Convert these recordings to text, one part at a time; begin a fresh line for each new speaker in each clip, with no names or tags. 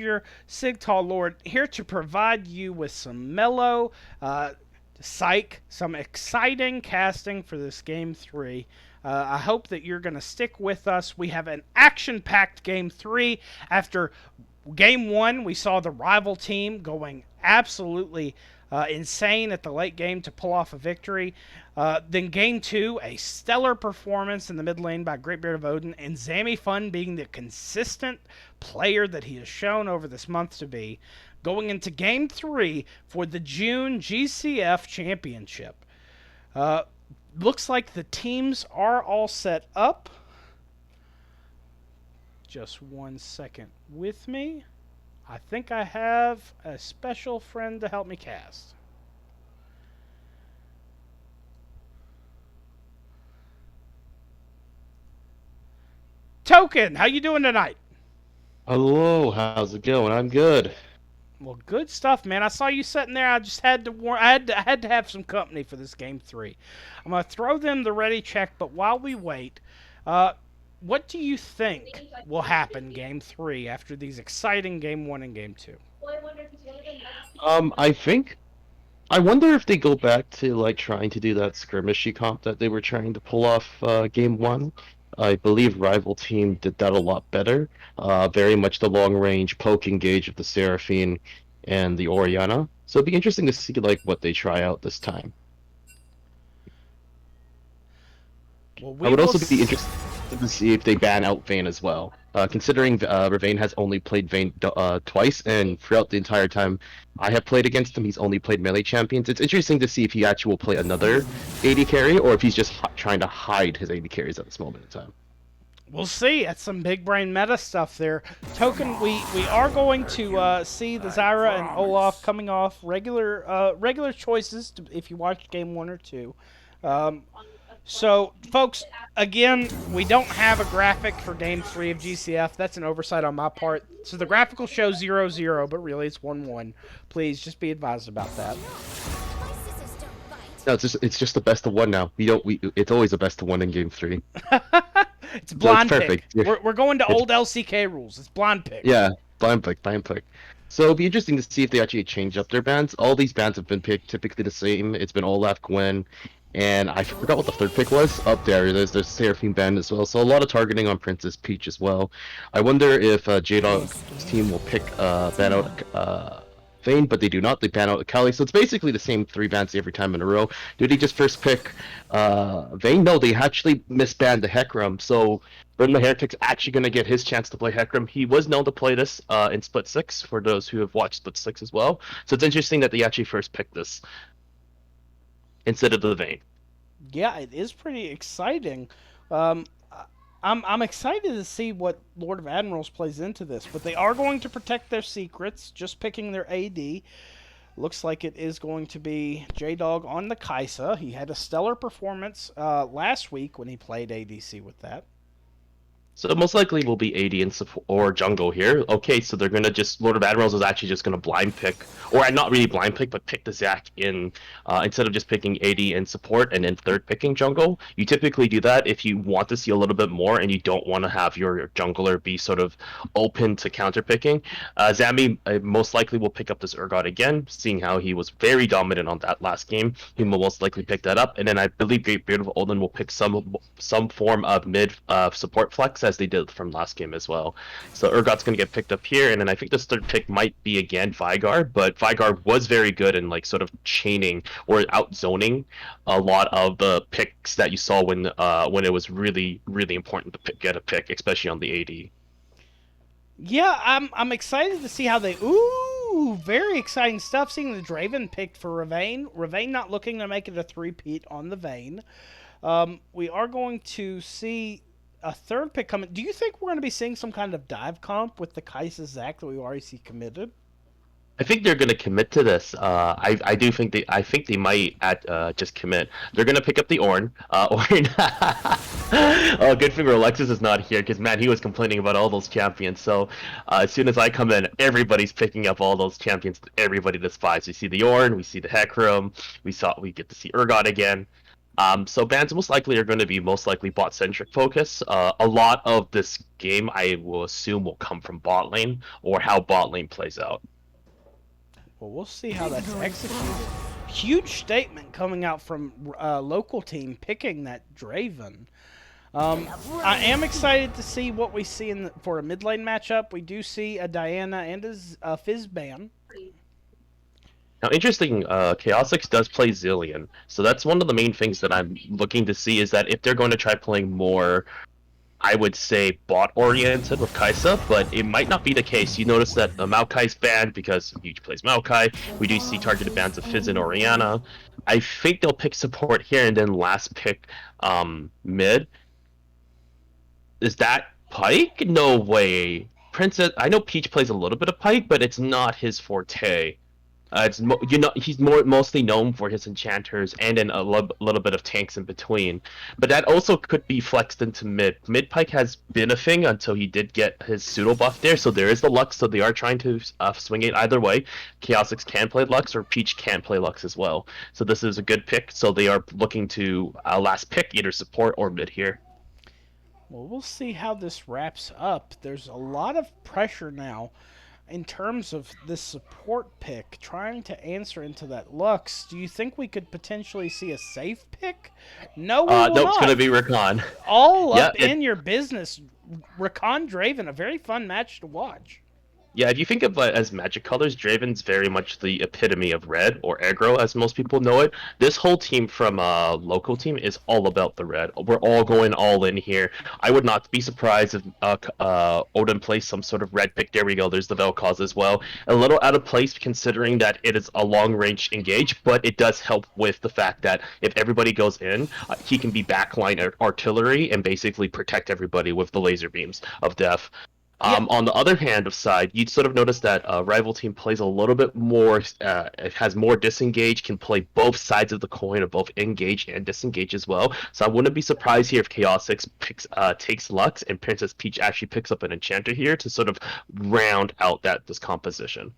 Savior, Sigtal Lord, here to provide you with some mellow, some exciting casting for this Game 3. I hope that you're going to stick with us. We have an action-packed Game 3. After Game 1, we saw the rival team going absolutely insane at the late game to pull off a victory. Then Game 2, a stellar performance in the mid lane by Greatbeard of Odin, and Zammy Fun being the consistent player that he has shown over this month to be. Going into Game 3 for the June GCF Championship. Looks like the teams are all set up. Just 1 second with me. I think I have a special friend to help me cast. Token, how you doing tonight?
Hello, how's it going? I'm good.
Well, good stuff, man. I saw you sitting there. I just had to warn. I had to have some company for this Game 3. I'm gonna throw them the ready check, but while we wait, what do you think will happen Game 3 after these exciting Game 1 and Game 2?
I think I wonder if they go back to like trying to do that skirmishy comp that they were trying to pull off game one. I believe rival team did that a lot better. Very much the long range poke engage of the Seraphine and the Oriana. So it'd be interesting to see like what they try out this time.
Well,
I
we
would
will.
also be interested to see if they ban out Vayne as well. Considering Vayne has only played Vayne twice, and throughout the entire time I have played against him, he's only played melee champions. It's interesting to see if he actually will play another AD carry, or if he's just trying to hide his AD carries at this moment in time.
We'll see. That's some big brain meta stuff there. Token, we are going to see the Zyra and Olaf coming off regular choices if you watched game 1 or 2. So, folks, again, we don't have a graphic for Game 3 of GCF. That's an oversight on my part. So the graphical shows 0-0, but really it's 1-1. Please, just be advised about that.
No, it's just the best of one now. It's always the best of one in game three.
It's
So it's
blind pick.
perfect.
We're going to
It's
old LCK rules. It's blind pick.
Yeah, blind pick, blind pick. So it'll be interesting to see if they actually change up their bans. All these bans have been picked typically the same. It's been Olaf, Gwen, and I forgot what the third pick was. Up there, there's Seraphine ban as well. So a lot of targeting on Princess Peach as well. I wonder if J-Dog's team will pick ban out Vayne, but they do not. They ban out Akali. So it's basically the same three bans every time in a row. Did he just first pick Vayne? No, they actually misbanned the Hecarim. So Brim the Heretic's actually going to get his chance to play Hecarim. He was known to play this in Split 6, for those who have watched Split 6 as well. So it's interesting that they actually first picked this instead of the Vayne.
Yeah, it is pretty exciting. Um, I'm excited to see what Lord of Admirals plays into this, but they are going to protect their secrets, just picking their AD. Looks like it is going to be J-Dog on the Kaisa. He had a stellar performance last week when he played ADC with that.
So most likely will be AD and support or jungle here. Okay, so they're gonna just Lord of Admirals is actually just gonna blind pick, or not really blind pick, but pick the Zac in instead of just picking AD and support and then third picking jungle. You typically do that if you want to see a little bit more and you don't want to have your jungler be sort of open to counter picking. Zammy most likely will pick up this Urgot again, seeing how he was very dominant on that last game. He will most likely pick that up, and then I believe Greatbeard of Odin will pick some form of mid support flex as they did from last game as well. So Urgot's going to get picked up here, and then I think this third pick might be again Vygar, but Vygar was very good in like sort of chaining or outzoning a lot of the picks that you saw when it was really important to get a pick, especially on the AD.
Yeah, I'm excited to see how they. Ooh, very exciting stuff. Seeing the Draven picked for Ravane. Ravane not looking to make it a three-peat on the Vayne. We are going to see a third pick coming. Do you think we're going to be seeing some kind of dive comp with the Kaisa Zac that we already see committed?
I think they're going to commit to this. I do think they might just commit. They're going to pick up the Ornn. Ornn. Oh, good thing Alexis is not here because man, he was complaining about all those champions. So as soon as I come in, everybody's picking up all those champions that everybody despises. We see the Ornn, we see the Hecarim, we get to see Urgot again. So bans most likely are going to be most likely bot centric focus. A lot of this game, I will assume, will come from bot lane or how bot lane plays out.
Well, we'll see how that's executed. Huge statement coming out from local team picking that Draven. I am excited to see what we see for a mid lane matchup. We do see a Diana and a Fizzban.
Now, interesting, Chaosix does play Zillion, so that's one of the main things that I'm looking to see is that if they're going to try playing more, I would say bot-oriented with Kaisa, but it might not be the case. You notice that the Maokai's banned because Huge plays Maokai. We do see targeted bans of Fizz and Orianna. I think they'll pick support here and then last pick mid. Is that Pike? No way. Princess, I know Peach plays a little bit of Pike, but it's not his forte. He's mostly known for his enchanters and then a little bit of tanks in between. But that also could be flexed into mid. Mid Pike has been a thing until he did get his pseudo buff there, so there is the Lux. So they are trying to swing it either way. Chaosix can play Lux or Peach can play Lux as well. So this is a good pick. So they are looking to last pick either support or mid here.
Well, we'll see how this wraps up. There's a lot of pressure now in terms of this support pick trying to answer into that Lux. Do you think we could potentially see a safe pick? No, we will
Nope, it's
not.
gonna be Rakan.
All
Yeah,
up in your business. Rakan Draven, a very fun match to watch.
Yeah, if you think of it as magic colors, Draven's very much the epitome of red, or aggro as most people know it. This whole team from local team is all about the red. We're all going all in here. I would not be surprised if Odin plays some sort of red pick. There we go, there's the Vel'Koz as well. A little out of place considering that it is a long-range engage, but it does help with the fact that if everybody goes in, he can be backline artillery and basically protect everybody with the laser beams of death.
Yeah,
On the other hand of side, you'd sort of notice that rival team plays a little bit more, it has more disengage, can play both sides of the coin of both engage and disengage as well. So I wouldn't be surprised here if Chaos 6 takes Lux and Princess Peach actually picks up an Enchanter here to sort of round out this composition.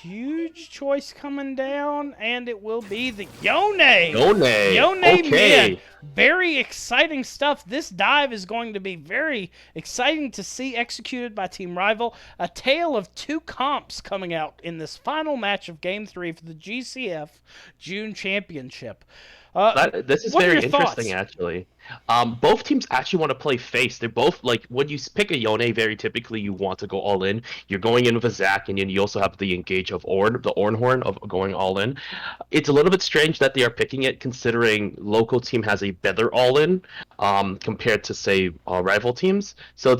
huge choice coming down, and it will be the Yone.
Yone!
Yone mid.
Okay!
Very exciting stuff. This dive is going to be very exciting to see executed by Team Rival. A tale of two comps coming out in this final match of Game 3 for the GCF June Championship.
This is
What are
very
your thoughts?
interesting, actually. Both teams actually want to play face. They're both like when you pick a Yone, very typically you want to go all in. You're going in with a Zac, and then you also have the engage of Ornn, the Ornhorn of going all in. It's a little bit strange that they are picking it, considering local team has a better all in, compared to say rival teams. So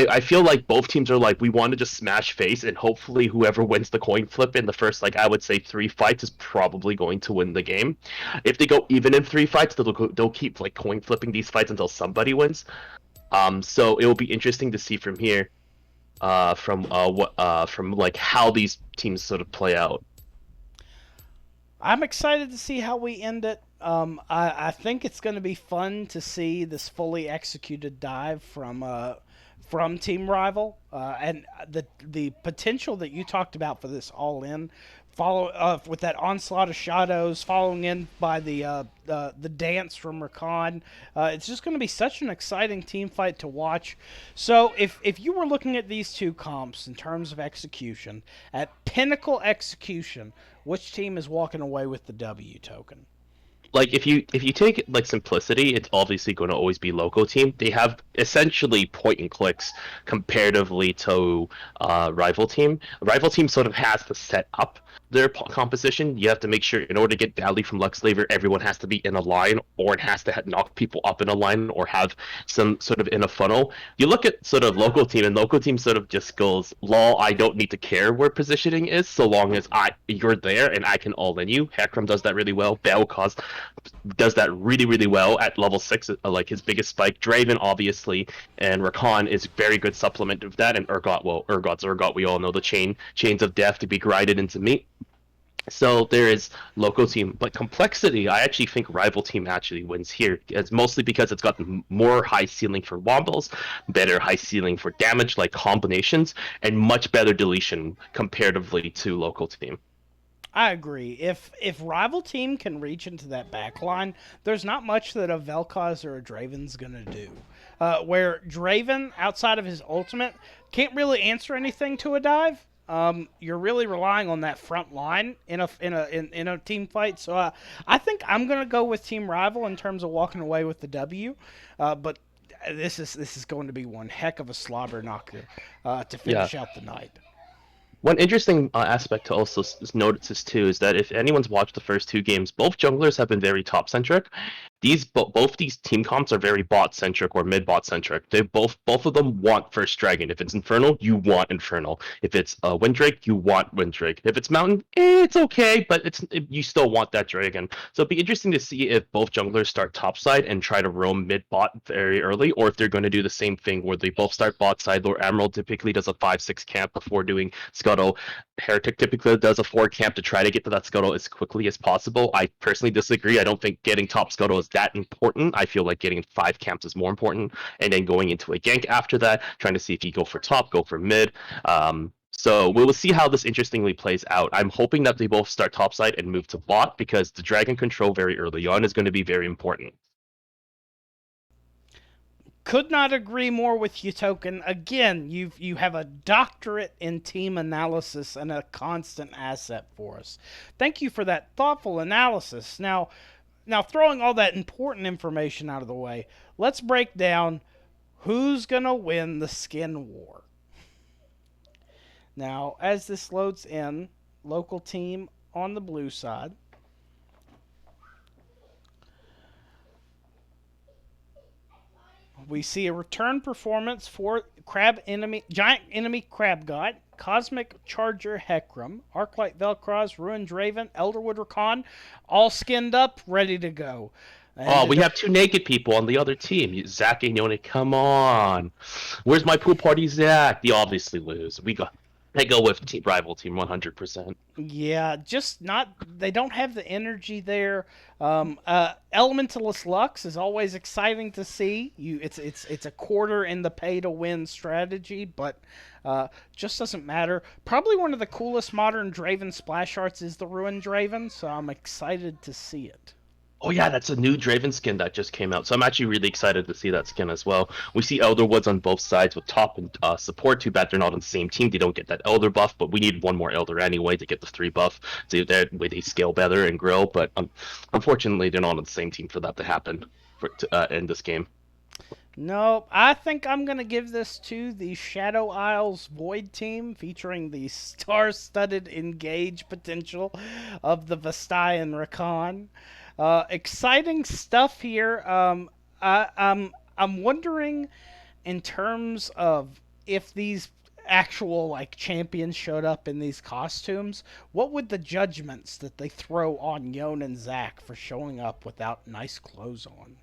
I feel like both teams are like we want to just smash face, and hopefully whoever wins the coin flip in the first like I would say 3 fights is probably going to win the game. If they go even in 3 fights, they'll keep like coin flipping these fights until somebody wins. So it will be interesting to see from here, from like how these teams sort of play out.
I'm excited to see how we end it. I think it's going to be fun to see this fully executed dive from Team Rival, and the potential that you talked about for this all in, with that onslaught of shadows, following in by the dance from Rakan. It's just going to be such an exciting team fight to watch. So if you were looking at these two comps in terms of execution, at pinnacle execution, which team is walking away with the W token?
Like if you take like simplicity, it's obviously going to always be local team. They have essentially point and clicks comparatively to rival team. Rival team sort of has to set up their composition. You have to make sure in order to get value from Luxlaver, everyone has to be in a line, or it has to knock people up in a line, or have some sort of in a funnel. You look at sort of local team, and local team sort of just goes, "Lol, I don't need to care where positioning is, so long as you're there and I can all in you." Hecarim does that really well. Vel'Koz does that really, really well at level 6, like his biggest spike. Draven, obviously, and Rakan is very good supplement of that, and Urgot's Urgot, we all know the chains of death to be grinded into meat. So there is local team, but complexity, I actually think rival team actually wins here. It's mostly because it's got more high ceiling for wombos, better high ceiling for damage like combinations, and much better deletion comparatively to local team.
I agree. If rival team can reach into that back line, there's not much that a Vel'Koz or a Draven's gonna do. Where Draven, outside of his ultimate, can't really answer anything to a dive. You're really relying on that front line in a team fight. So I think I'm gonna go with Team Rival in terms of walking away with the W. But this is going to be one heck of a slobber knocker to
Yeah.
finish out the night.
One interesting aspect to also notice too is that if anyone's watched the first two games, both junglers have been very top centric. Both these team comps are very bot centric or mid bot centric. They both of them want first dragon. If it's Infernal, you want Infernal. If it's Windrake, you want Windrake. If it's Mountain, it's okay, but you still want that dragon. So it'd be interesting to see if both junglers start topside and try to roam mid bot very early, or if they're going to do the same thing where they both start bot side. Lord Admiral typically does a 5-6 camp before doing Scuttle. Heretic typically does a 4 camp to try to get to that Scuttle as quickly as possible. I personally disagree. I don't think getting top Scuttle is that important. I feel like getting 5 camps is more important, and then going into a gank after that, trying to see if you go for top, go for mid. So we will see how this interestingly plays out. I'm hoping that they both start topside and move to bot because the dragon control very early on is going to be very important.
Could not agree more with you, Token. Again, you have a doctorate in team analysis and a constant asset for us. Thank you for that thoughtful analysis. Now throwing all that important information out of the way, let's break down who's gonna win the skin war. Now, as this loads in, local team on the blue side. We see a return performance for Giant Enemy Crab God, Cosmic Charger Hecarim, Arclight Vel'Koz, Ruined Draven, Elderwood Rakan, all skinned up, ready to go.
Oh, we have two naked people on the other team. Zach and Yone, come on. Where's my pool party, Zach? They obviously lose. They go with rival team 100%.
Yeah, just not. They don't have the energy there. Elementalist Lux is always exciting to see. It's a quarter in the pay to win strategy, but just doesn't matter. Probably one of the coolest modern Draven splash arts is the Ruined Draven, so I'm excited to see it.
Oh yeah, that's a new Draven skin that just came out. So I'm actually really excited to see that skin as well. We see Elder Woods on both sides with top and support. Too bad they're not on the same team. They don't get that Elder buff, but we need one more Elder anyway to get the 3 buff. So that way they scale better and grow. But unfortunately, they're not on the same team for that to happen to end this game.
No, I think I'm going to give this to the Shadow Isles Void team featuring the star-studded engage potential of the Vestai and Rakan. Exciting stuff here. I'm wondering in terms of if these actual like champions showed up in these costumes, what would the judgments that they throw on Yon and Zach for showing up without nice clothes on?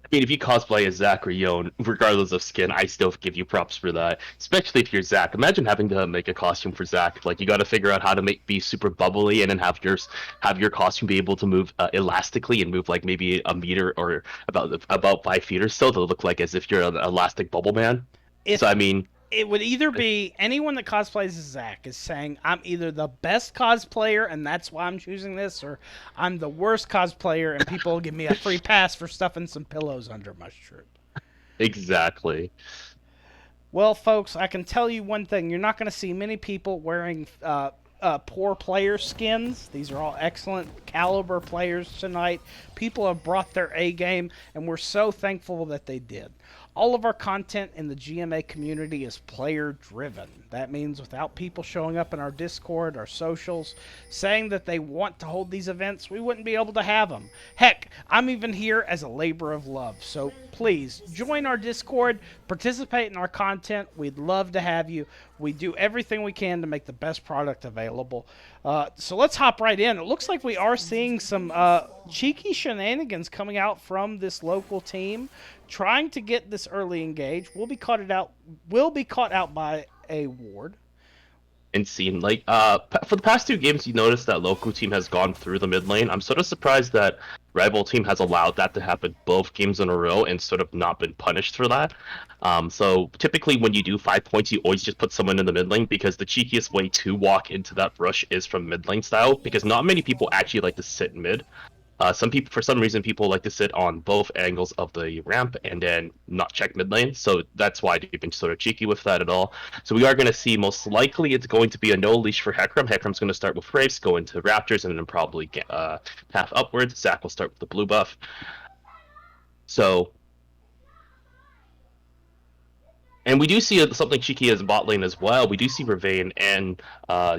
I mean, if you cosplay as Zach or Yon, regardless of skin, I still give you props for that. Especially if you're Zach. Imagine having to make a costume for Zach. Like you got to figure out how to be super bubbly, and then have your costume be able to move elastically and move like maybe a meter or about 5 feet or so to look like as if you're an elastic bubble man.
If
So I mean,
it would either be anyone that cosplays as Zack is saying I'm either the best cosplayer and that's why I'm choosing this, or I'm the worst cosplayer and people will give me a free pass for stuffing some pillows under my shirt.
exactly.
Well, folks, I can tell you one thing: you're not going to see many people wearing poor player skins. These are all excellent caliber players tonight. People have brought their A game, and we're so thankful that they did. All of our content in the GMA community is player driven. That means without people showing up in our Discord, our socials, saying that they want to hold these events, we wouldn't be able to have them. Heck, I'm even here as a labor of love. So please join our Discord, participate in our content. We'd love to have you. We do everything we can to make the best product available. So let's hop right in. It looks like we are seeing some cheeky shenanigans coming out from this local team, trying to get this early engage. We'll be caught out by a ward.
Insane. Like for the past 2 games, you noticed that local team has gone through the mid lane. I'm sort of surprised that Rival team has allowed that to happen both games in a row and sort of not been punished for that. So typically when you do 5 points, you always just put someone in the mid lane because the cheekiest way to walk into that rush is from mid lane style, because not many people actually like to sit mid. Some people, for some reason, people like to sit on both angles of the ramp and then not check mid lane. So that's why they've been sort of cheeky with that at all. So we are going to see, most likely it's going to be a no leash for Hecarim. Hecarim's going to start with Wraiths, go into Raptors, and then probably get, path upwards. Zach will start with the blue buff. So, and we do see something cheeky as bot lane as well. We do see Ravane and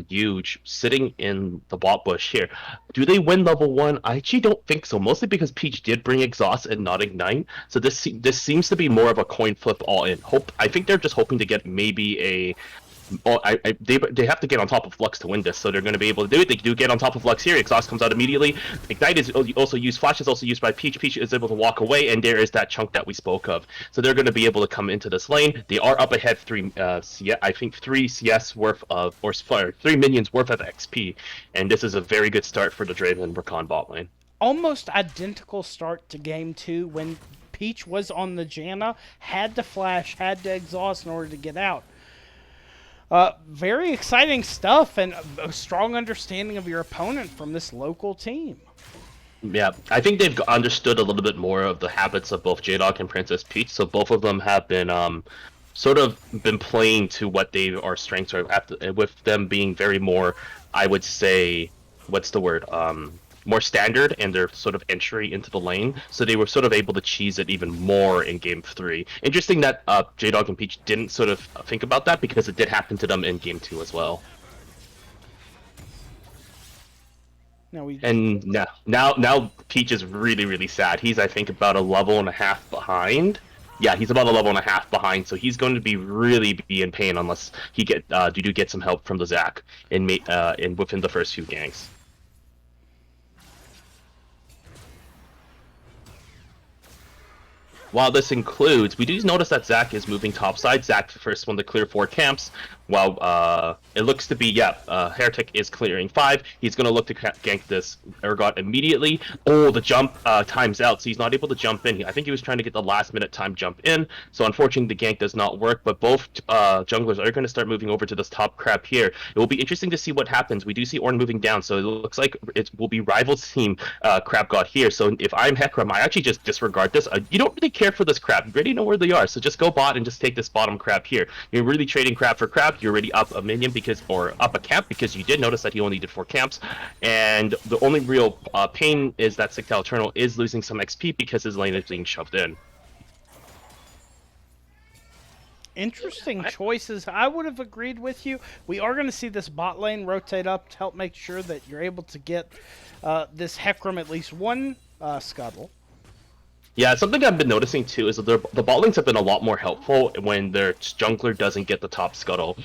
Huge sitting in the bot bush here. Do they win level 1? I actually don't think so, mostly because Peach did bring Exhaust and not Ignite. So this seems to be more of a coin flip all in. I think they're just hoping to get maybe a... Well, they have to get on top of Lux to win this, so they're going to be able to do it. They do get on top of Lux here. Exhaust comes out immediately. Ignite is also used. Flash is also used by Peach. Peach is able to walk away, and there is that chunk that we spoke of. So they're going to be able to come into this lane. They are up ahead 3 CS worth of, or 3 minions worth of XP, and this is a very good start for the Draven Rakan bot lane.
Almost identical start to game 2 when Peach was on the Janna, had to flash, had to exhaust in order to get out. Very exciting stuff and a strong understanding of your opponent from this local team.
Yeah, I think they've understood a little bit more of the habits of both J-Dog and Princess Peach, so both of them have been sort of been playing to what they are strengths are, with them being very more, I would say, what's the word, more standard in their sort of entry into the lane, so they were sort of able to cheese it even more in Game 3. Interesting that J-Dog and Peach didn't sort of think about that, because it did happen to them in Game 2 as well. And now Peach is really, really sad. He's, I think, about a level and a half behind. Yeah, he's about a level and a half behind, so he's going to be really in pain unless he get some help from the Zac in within the first few ganks. While this includes, we do notice that Zac is moving topside. Zac, the first one to clear 4 camps. While it looks to be, Heretic is clearing 5. He's going to look to gank this Urgot immediately. Oh, the jump times out, so he's not able to jump in. I think he was trying to get the last minute time jump in, so unfortunately the gank does not work, but both junglers are going to start moving over to this top crab here. It will be interesting to see what happens. We do see Ornn moving down, so it looks like it will be Rival's team crab god here. So if I'm Hecarim, I actually just disregard this. You don't really care for this crab. You already know where they are, so just go bot and just take this bottom crab here. You're really trading crab for crab. You're already up a minion or up a camp, because you did notice that he only did 4 camps, and the only real pain is that Sictal Eternal is losing some XP because his lane is being shoved in.
Interesting choices. I would have agreed with you. We are going to see this bot lane rotate up to help make sure that you're able to get this Hecarim at least one scuttle.
Yeah, something I've been noticing too is that the bot lanes have been a lot more helpful when their jungler doesn't get the top scuttle.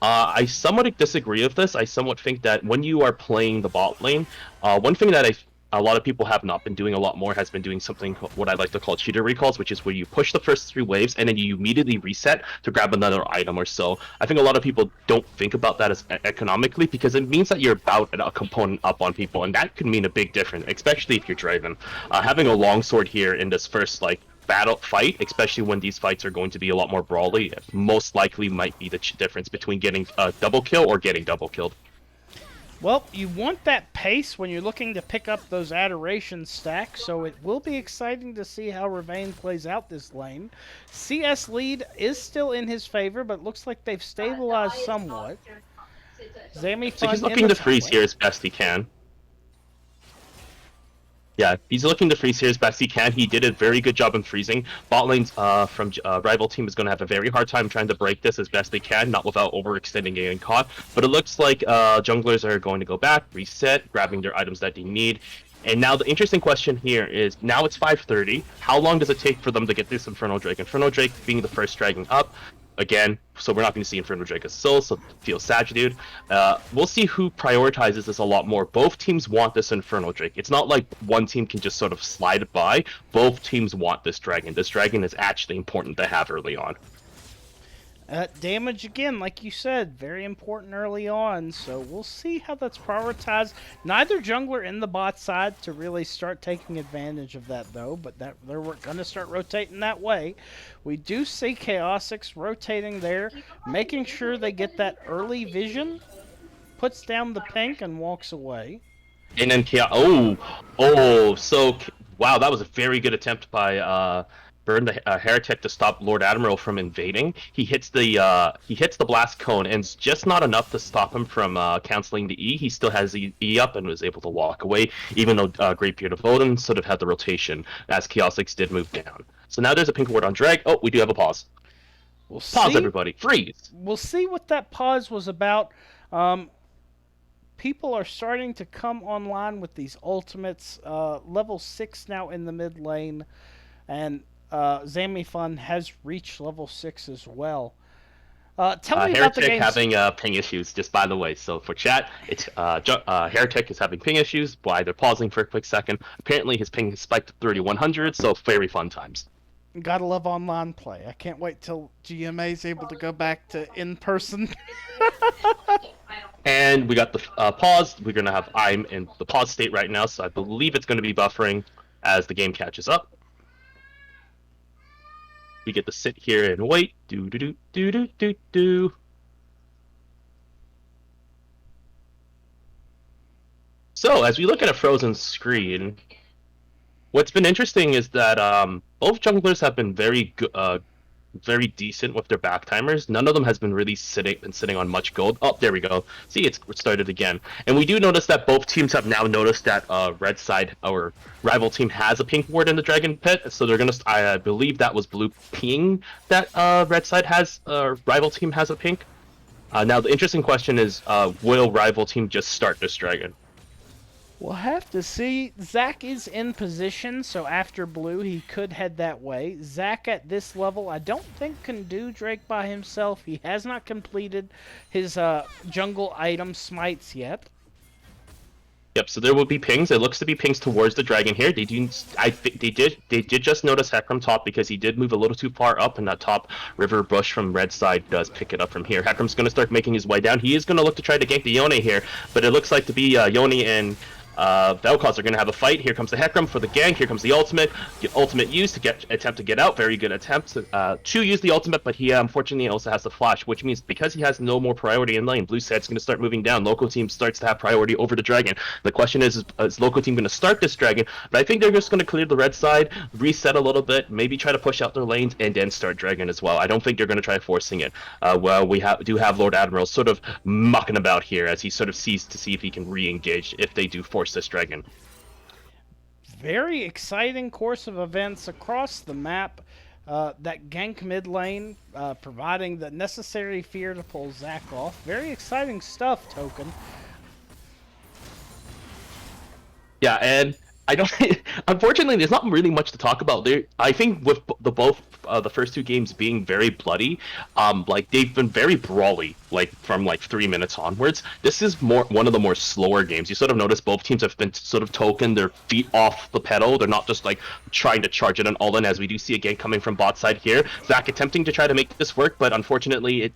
I somewhat disagree with this. I somewhat think that when you are playing the bot lane, one thing that a lot of people have not been doing a lot more has been doing something what I like to call cheater recalls, which is where you push the first 3 waves and then you immediately reset to grab another item or so. I think a lot of people don't think about that as economically, because it means that you're about a component up on people, and that could mean a big difference, especially if you're Draven. Having a longsword here in this first battle fight, especially when these fights are going to be a lot more brawly, most likely might be the difference between getting a double kill or getting double killed.
Well, you want that pace when you're looking to pick up those adoration stacks, so it will be exciting to see how Ravane plays out this lane. CS lead is still in his favor, but looks like they've stabilized somewhat. Zami,
so he's looking to freeze here as best he can. Yeah, he's looking to freeze here as best he can. He did a very good job in freezing. Bot lanes from rival team is going to have a very hard time trying to break this as best they can, not without overextending and getting caught. But it looks like junglers are going to go back, reset, grabbing their items that they need. And now the interesting question here is, now it's 5:30. How long does it take for them to get this Inferno Drake? Inferno Drake being the first dragging up. Again, so we're not going to see Inferno Drake as Soul, so feel sad, dude. We'll see who prioritizes this a lot more. Both teams want this Inferno Drake. It's not like one team can just sort of slide it by. Both teams want this dragon. This dragon is actually important to have early on.
Damage again, like you said, very important early on. So we'll see how that's prioritized. Neither jungler in the bot side to really start taking advantage of that though, but that they're going to start rotating that way. We do see Chaosix rotating there, making sure they get that early vision, puts down the pink and walks away.
And then Chaos. Oh, so wow, that was a very good attempt by Burn the Heretic to stop Lord Admiral from invading. He hits the blast cone, and it's just not enough to stop him from canceling the E. He still has the E up and was able to walk away, even though Great Beard of Odin sort of had the rotation as Chaosix did move down. So now there's a pink ward on Drag. Oh, we do have a pause.
We'll
Pause,
see.
everybody. Freeze.
We'll see what that pause was about. People are starting to come online with these ultimates. Level 6 now in the mid lane, and Zamifun has reached level 6 as well. Tell me about the
Heretic
games.
having ping issues, just by the way. So for chat, it's Heretic is having ping issues. Why they're pausing for a quick second. Apparently his ping has spiked to 3100, so very fun times.
Gotta love online play. I can't wait till GMA is able to go back to in person.
And we got the pause. We're going to have I'm in the pause state right now, so I believe it's going to be buffering as the game catches up. We get to sit here and wait. Do do do do do do do. So as we look at a frozen screen, what's been interesting is that both junglers have been very decent with their back timers. None of them has been really sitting on much gold. Oh, there we go. See, it started again. And we do notice that both teams have now noticed that red side, our rival team, has a pink ward in the dragon pit. So they're gonna. I believe that was blue ping that red side has. Rival team has a pink. Now the interesting question is, will rival team just start this dragon?
We'll have to see. Zach is in position, so after blue, he could head that way. Zach at this level, I don't think can do Drake by himself. He has not completed his jungle item smites yet.
Yep. So there will be pings. It looks to be pings towards the dragon here. They do. I think they did just notice Hecarim top because he did move a little too far up, and that top river bush from red side does pick it up from here. Hecarim's going to start making his way down. He is going to look to try to gank the Yone here, but it looks like to be Yone and Vel'Koz are going to have a fight. Here comes the Hecarim for the gank. Here comes the ultimate. The ultimate used to attempt to get out. Very good attempt to use the ultimate, but he unfortunately also has the flash, which means because he has no more priority in lane, blue side's going to start moving down. Local team starts to have priority over the dragon. The question is local team going to start this dragon? But I think they're just going to clear the red side, reset a little bit, maybe try to push out their lanes, and then start dragon as well. I don't think they're going to try forcing it. Well, we do have Lord Admiral sort of mucking about here as he sort of sees to see if he can re-engage if they do force this dragon.
Very exciting course of events across the map. That gank mid lane, providing the necessary fear to pull Zach off. Very exciting stuff, Token.
Yeah, and I don't. Unfortunately, there's not really much to talk about there. I think with the first two games being very bloody, like they've been very brawly, like from like 3 minutes onwards. This is one of the more slower games. You sort of notice both teams have been sort of token their feet off the pedal. They're not just like trying to charge it on all in, as we do see again coming from bot side here. Zach attempting to try to make this work, but unfortunately,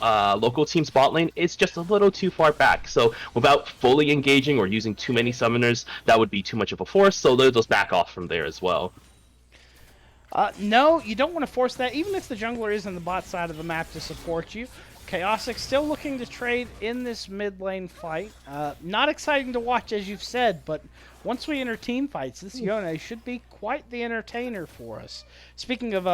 local team's bot lane is just a little too far back. So without fully engaging or using too many summoners, that would be too much of a force. So those back off from there as well.
No, you don't want to force that, even if the jungler is in the bot side of the map to support you. Chaosic still looking to trade in this mid lane fight. Not exciting to watch, as you've said, but once we enter team fights, this Yone should be quite the entertainer for us. Speaking of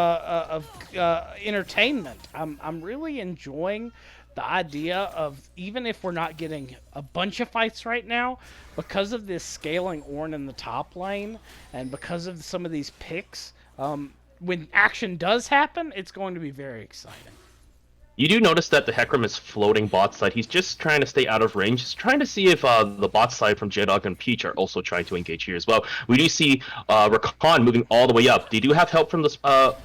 entertainment, I'm really enjoying the idea of, even if we're not getting a bunch of fights right now, because of this scaling Ornn in the top lane, and because of some of these picks, when action does happen, it's going to be very exciting.
You do notice that the Hecarim is floating bot side. He's just trying to stay out of range. He's trying to see if the bot side from J-Dog and Peach are also trying to engage here as well. We do see Rakan moving all the way up. They do have help from this.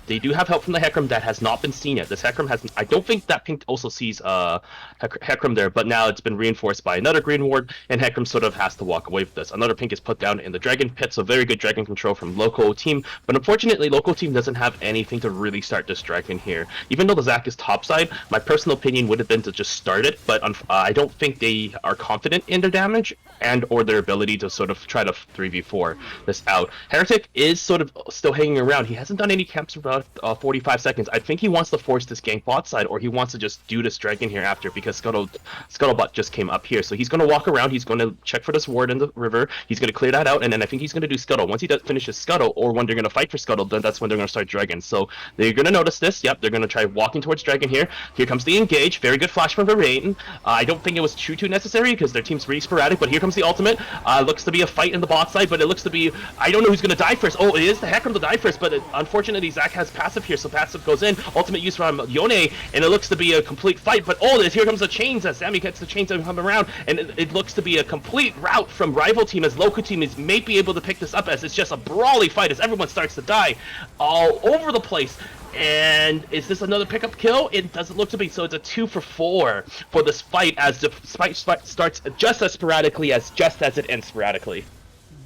They do have help from the Hecarim that has not been seen yet. This Hecarim has. I don't think that pink also sees Hecarim there, but now it's been reinforced by another green ward, and Hecarim sort of has to walk away with this. Another pink is put down in the Dragon Pit, so very good Dragon control from local team. But unfortunately, local team doesn't have anything to really start this Dragon here. Even though the Zac is topside, my personal opinion would have been to just start it, but I don't think they are confident in their damage and or their ability to sort of try to 3v4 this out. Heretic is sort of still hanging around. He hasn't done any camps for about 45 seconds. I think he wants to force this gank bot side, or he wants to just do this Dragon here after, because Scuttlebot just came up here. So he's going to walk around, he's going to check for this ward in the river, he's going to clear that out, and then I think he's going to do Scuttle. Once he finishes Scuttle, or when they're going to fight for Scuttle, then that's when they're going to start Dragon. So they're going to notice this. Yep, they're going to try walking towards Dragon here. Here comes the engage. Very good flash from Varane. I don't think it was too necessary because their team's really sporadic, but here comes the ultimate. Looks to be a fight in the bot side, but it looks to be... I don't know who's going to die first. Oh, it is the Hecarim to die first, but unfortunately Zac has passive here, so passive goes in. Ultimate use from Yone, and it looks to be a complete fight, but here comes the chains as Sammy gets the chains and come around, and it looks to be a complete rout from rival team as local team may be able to pick this up, as it's just a brawly fight as everyone starts to die all over the place. And is this another pickup kill? It doesn't look to be, so it's a 2 for 4 for this fight, as the fight starts just as sporadically as it ends sporadically.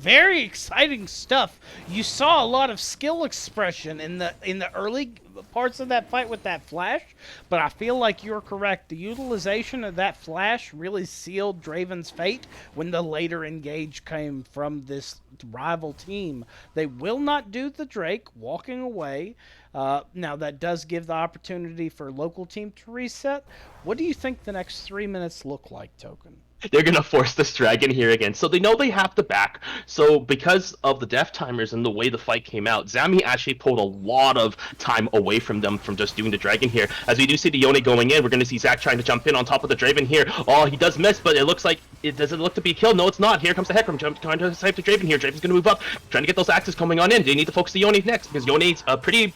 Very exciting stuff. You saw a lot of skill expression in the early parts of that fight with that flash, but I feel like you're correct. The utilization of that flash really sealed Draven's fate when the later engage came from this rival team. They will not do the Drake, walking away. Now that does give the opportunity for local team to reset. What do you think the next 3 minutes look like, Token?
They're gonna force this Dragon here again, so they know they have to back. So because of the death timers and the way the fight came out, Zami actually pulled a lot of time away from them from just doing the Dragon here. As we do see the Yone going in, we're gonna see Zac trying to jump in on top of the Draven here. Oh, he does miss, but it looks like it doesn't look to be a kill. No, it's not. Here comes the Hecarim trying to save the Draven here. Draven's gonna move up, trying to get those axes coming on in. They need to focus the Yone next, because Yone's pretty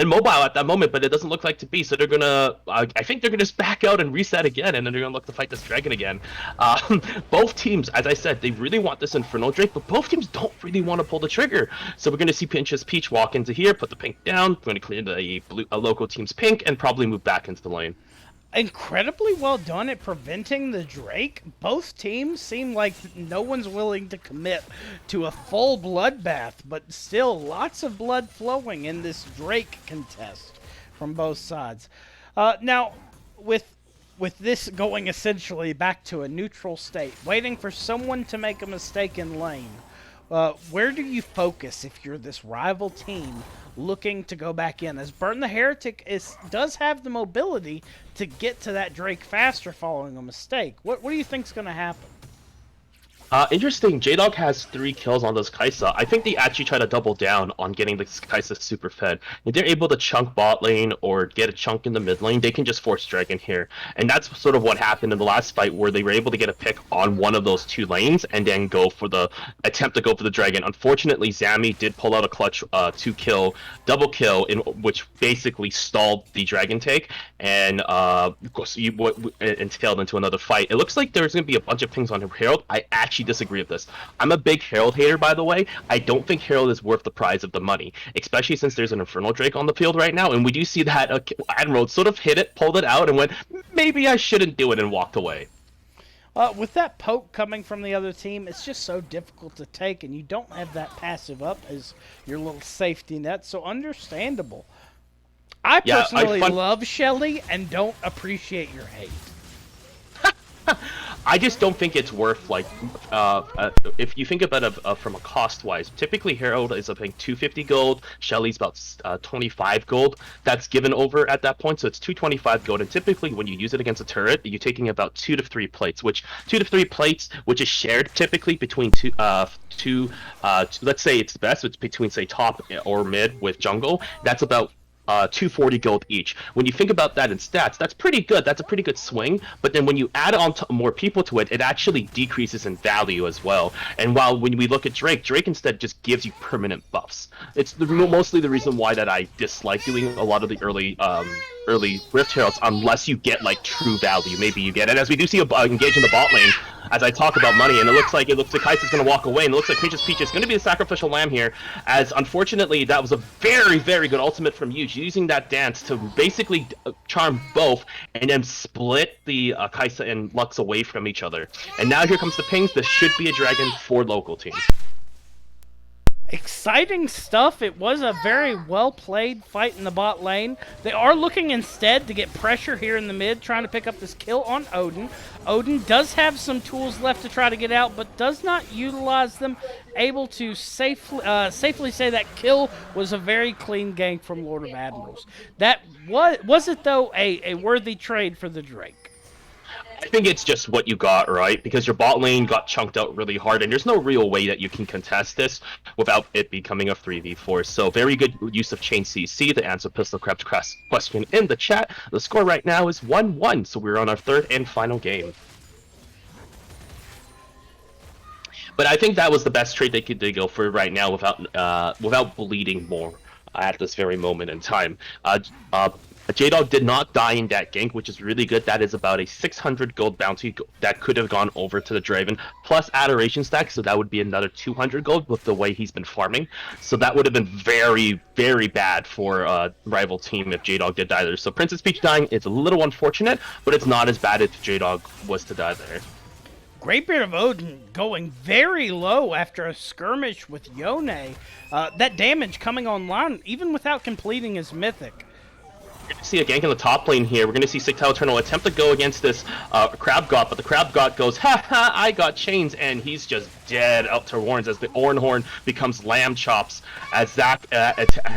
immobile at that moment, but it doesn't look like to be, so they're gonna I think they're gonna just back out and reset again, and then they're gonna look to fight this Dragon again. Both teams, as I said, they really want this Infernal Drake, but both teams don't really want to pull the trigger. So we're gonna see Pinch's Peach walk into here, put the pink down, going to clear the local team's pink, and probably move back into the lane.
Incredibly well done at preventing the Drake. Both teams seem like no one's willing to commit to a full bloodbath, but still lots of blood flowing in this Drake contest from both sides. Now, with this going essentially back to a neutral state, waiting for someone to make a mistake in lane, where do you focus if you're this rival team looking to go back in? As Burn the Heretic does have the mobility to get to that Drake faster following a mistake. What do you think's going to happen?
Interesting. J-Dog has 3 kills on this Kai'Sa. I think they actually try to double down on getting the Kai'Sa super fed. If they're able to chunk bot lane or get a chunk in the mid lane, they can just force Dragon here. And that's sort of what happened in the last fight, where they were able to get a pick on one of those 2 lanes and then attempt to go for the Dragon. Unfortunately, Zami did pull out a clutch 2-kill, double kill, which basically stalled the Dragon take, and of course entailed into another fight. It looks like there's going to be a bunch of pings on Herald. I actually disagree with this. I'm a big Herald hater, by the way. I don't think Herald is worth the prize of the money, especially since there's an Infernal Drake on the field right now, and we do see that Admiral sort of hit it, pulled it out, and went, maybe I shouldn't do it, and walked away.
With that poke coming from the other team, it's just so difficult to take, and you don't have that passive up as your little safety net, so understandable. I personally love Shelly and don't appreciate your hate.
I just don't think it's worth, like, if you think about it from a cost-wise, typically Herald is, I think, 250 gold, Shelly's about 25 gold. That's given over at that point, so it's 225 gold, and typically when you use it against a turret, you're taking about 2 to 3 plates, which is shared typically between let's say it's best, it's between, say, top or mid with jungle. That's about 240 gold each. When you think about that in stats, that's pretty good. That's a pretty good swing. But then when you add on more people to it, it actually decreases in value as well. And while when we look at Drake instead just gives you permanent buffs. It's mostly the reason why that I dislike doing a lot of the early Rift Heralds unless you get like true value. Maybe you get it, as we do see engage in the bot lane as I talk about money, and it looks like Kai'Sa's going to walk away, and it looks like Princess Peach is going to be the sacrificial lamb here, as unfortunately that was a very, very good ultimate from Yuge, using that dance to basically charm both, and then split the Kai'Sa and Lux away from each other. And now here comes the pings. This should be a dragon for local team.
Exciting stuff. It was a very well played fight in the bot lane. They are looking instead to get pressure here in the mid, trying to pick up this kill on Odin. Odin does have some tools left to try to get out, but does not utilize them. Able to safely say that kill was a very clean gank from Lord of Admirals. That was it though a worthy trade for the Drake?
I think it's just what you got, right? Because your bot lane got chunked out really hard, and there's no real way that you can contest this without it becoming a 3v4. So very good use of Chain CC. The answer Pistol Crab's question in the chat. The score right now is 1-1, so we're on our third and final game. But I think that was the best trade they could go for right now without bleeding more at this very moment in time. J-Dog did not die in that gank, which is really good. That is about a 600 gold bounty that could have gone over to the Draven, plus Adoration stack, so that would be another 200 gold with the way he's been farming. So that would have been very, very bad for rival team if J-Dog did die there. So Princess Peach dying, it's a little unfortunate, but it's not as bad if J-Dog was to die there.
Greybeard of Odin going very low after a skirmish with Yone. That damage coming online even without completing his mythic.
We're going to see a gank in the top lane here. We're going to see Sigtal Eternal attempt to go against this Crab God, but the Crab God goes, ha ha, I got chains, and he's just dead up to Warrens as the Orn Horn becomes Lamb Chops, as Zach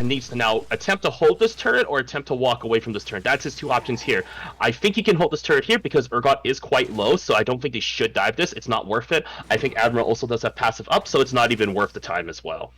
needs to now attempt to hold this turret or attempt to walk away from this turret. That's his two options here. I think he can hold this turret here because Urgot is quite low, so I don't think they should dive this. It's not worth it. I think Admiral also does have passive up, so it's not even worth the time as well.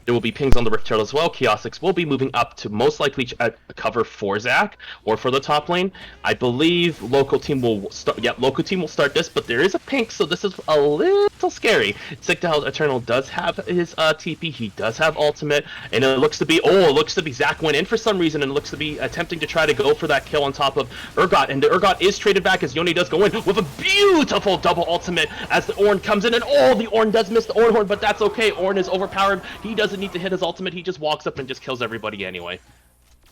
There will be pings on the Rift Turtle as well. Chaosix will be moving up to most likely cover for Zach or for the top lane. I believe local team will start. Yeah, local team will start this, but there is a pink, so this is a little scary. Sigtal Eternal does have his TP. He does have ultimate, and it looks to be Zach went in for some reason and looks to be attempting to try to go for that kill on top of Urgot, and the Urgot is traded back as Yone does go in with a beautiful double ultimate as the Ornn comes in, and the Ornn does miss the Ornn Horn, but that's okay. Ornn is overpowered. He doesn't need to hit his ultimate. He just walks up and just kills everybody anyway.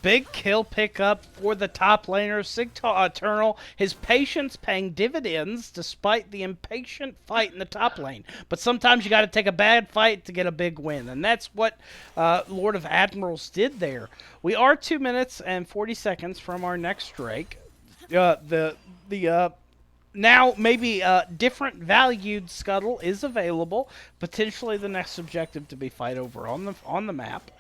Big kill pickup for the top laner, Sigtal Eternal. His patience paying dividends despite the impatient fight in the top lane. But sometimes you got to take a bad fight to get a big win, and that's what Lord of Admirals did there. We are 2 minutes and 40 seconds from our next Drake. Now, maybe different valued Scuttle is available. Potentially the next objective to be fight over on the map.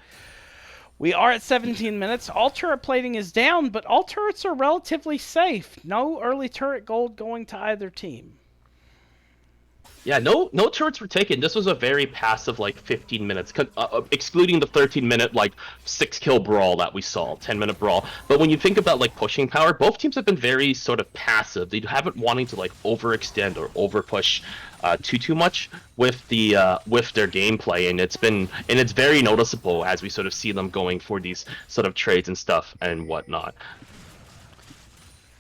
We are at 17 minutes. All turret plating is down, but all turrets are relatively safe. No early turret gold going to either team.
Yeah, no turrets were taken. This was a very passive, like, 15 minutes, excluding the 13-minute, like, 6-kill brawl that we saw, 10-minute brawl. But when you think about, like, pushing power, both teams have been very sort of passive. They haven't wanting to, like, overextend or overpush too much with the with their gameplay, and it's very noticeable as we sort of see them going for these sort of trades and stuff and whatnot.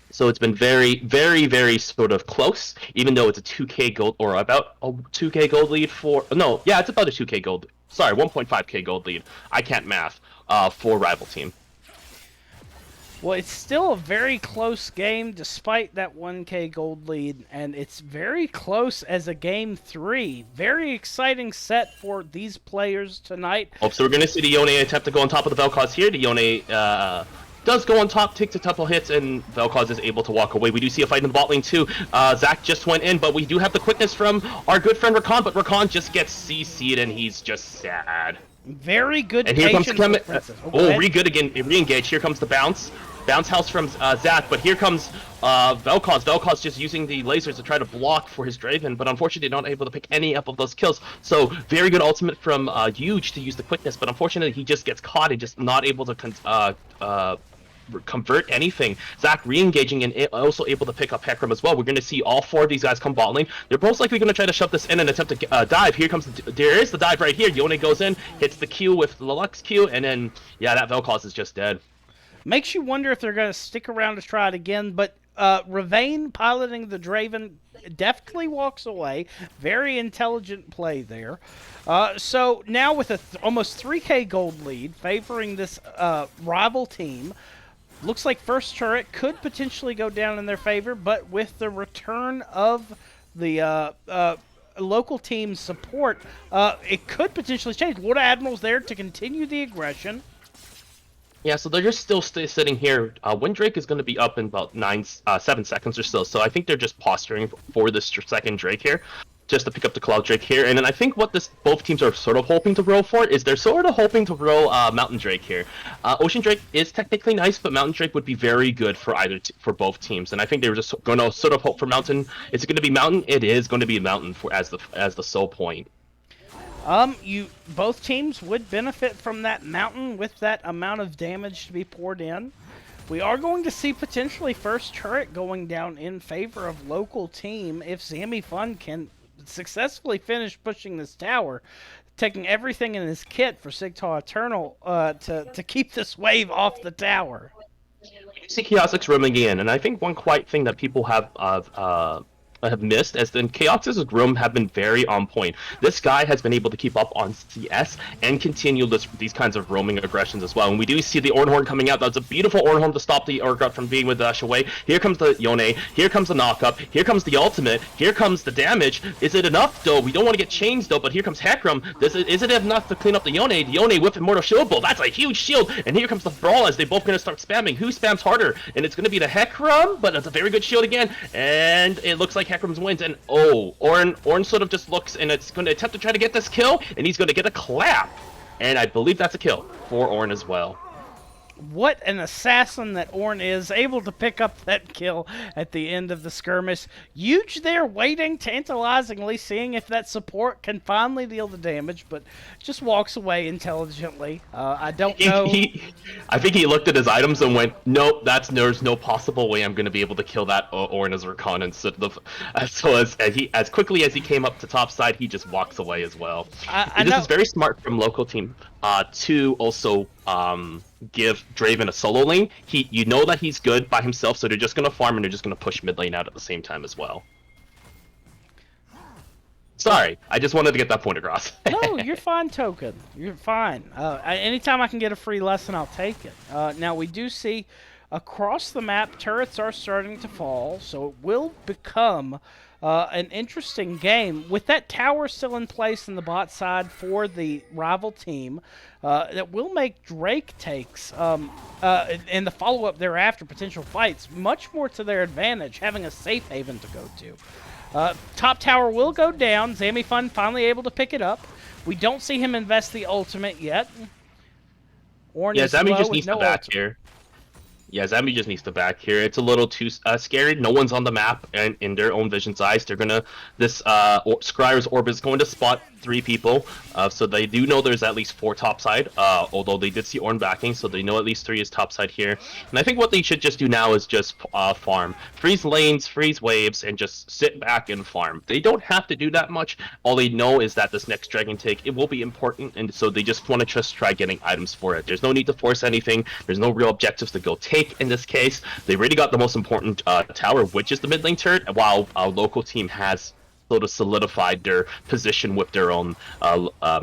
So it's been very, very, very sort of close, even though it's a 2k gold, or about a 2k gold lead for, no, yeah, it's about a 2k gold, sorry, 1.5k gold lead, I can't math, for rival team.
Well, it's still a very close game despite that 1k gold lead, and it's very close as a game 3. Very exciting set for these players tonight.
Oh, so we're going to see the Yone attempt to go on top of the Vel'Koz here. The Yone, does go on top, takes a couple hits, and Vel'Koz is able to walk away. We do see a fight in the bot lane too. Zach just went in, but we do have the quickness from our good friend Rakan, but Rakan just gets CC'd and he's just sad.
Very good.
And here comes re-good again, re-engage. Here comes the bounce house from Zach, but here comes Vel'Koz. Vel'Koz just using the lasers to try to block for his Draven, but unfortunately not able to pick any up of those kills. So very good ultimate from Huge to use the quickness, but unfortunately he just gets caught and just not able to convert anything. Zach re-engaging and also able to pick up Hecarim as well. We're going to see all 4 of these guys come bot lane. They're most likely going to try to shove this in and attempt to dive. Here comes there is the dive right here. Yone goes in, hits the Q with the Lux Q, and then yeah, that Vel'Koz is just dead.
Makes you wonder if they're going to stick around to try it again, but Ravane piloting the Draven deftly walks away. Very intelligent play there. So now with a almost 3k gold lead favoring this rival team, looks like first turret could potentially go down in their favor, but with the return of the local team's support, it could potentially change. Lord Admiral's there to continue the aggression.
Yeah, so they're just still sitting here. Windrake is going to be up in about 7 seconds or so I think they're just posturing for this second Drake here, just to pick up the Cloud Drake here. And then I think what both teams are sort of hoping to roll for is they're sort of hoping to roll Mountain Drake here. Ocean Drake is technically nice, but Mountain Drake would be very good for for both teams. And I think they were just going to sort of hope for Mountain. Is it going to be Mountain? It is going to be Mountain as the sole point.
Both teams would benefit from that Mountain with that amount of damage to be poured in. We are going to see potentially first turret going down in favor of local team if Zammy Fun can successfully finish pushing this tower, taking everything in his kit for Sigtal Eternal to keep this wave off the tower.
You see Chaotix's room again, and I think one quiet thing that people have missed as then Chaotix's room have been very on point. This guy has been able to keep up on CS and continue these kinds of roaming aggressions as well. And we do see the Ornhorn coming out. That's a beautiful Ornhorn to stop the Urgot from being with Dash away. Here comes the Yone. Here comes the knockup. Here comes the ultimate. Here comes the damage. Is it enough though? We don't want to get changed though, but here comes Hecarim. Is it enough to clean up the Yone? The Yone with Immortal Shield Bolt. That's a huge shield. And here comes the Brawl as they both going to start spamming. Who spams harder? And it's going to be the Hecarim, but it's a very good shield again. And it looks like Hecarim's wins, and Ornn sort of just looks, and it's going to attempt to try to get this kill, and he's going to get a clap, and I believe that's a kill for Ornn as well.
What an assassin that Ornn is, able to pick up that kill at the end of the skirmish. Huge there, waiting tantalizingly, seeing if that support can finally deal the damage, but just walks away intelligently. I don't know.
I think he looked at his items and went, nope, there's no possible way I'm going to be able to kill that Ornn as Rakan. And so as quickly as he came up to top side, he just walks away as well. This is very smart from local team to also give Draven a solo lane. You know that he's good by himself, so they're just going to farm and they're just going to push mid lane out at the same time as well. Sorry, I just wanted to get that point across.
No, you're fine, Token. You're fine. Anytime I can get a free lesson, I'll take it. Now, we do see across the map, turrets are starting to fall, so it will become an interesting game. With that tower still in place in the bot side for the rival team, that will make Drake takes and the follow-up thereafter, potential fights, much more to their advantage, having a safe haven to go to. Top tower will go down. Zammy Fun finally able to pick it up. We don't see him invest the ultimate yet.
Yeah, Zammy just needs to back here. Yeah, Zammy just needs to back here. It's a little too scary. No one's on the map, and in their own vision's eyes, they're gonna Scryer's Orb is going to spot 3 people, so they do know there's at least 4 topside. Although they did see Ornn backing, so they know at least 3 is topside here. And I think what they should just do now is just farm, freeze lanes, freeze waves, and just sit back and farm. They don't have to do that much. All they know is that this next Dragon take, it will be important, and so they just want to just try getting items for it. There's no need to force anything. There's no real objectives to go take. In this case, they already got the most important tower, which is the mid lane turret, while our local team has sort of solidified their position with their own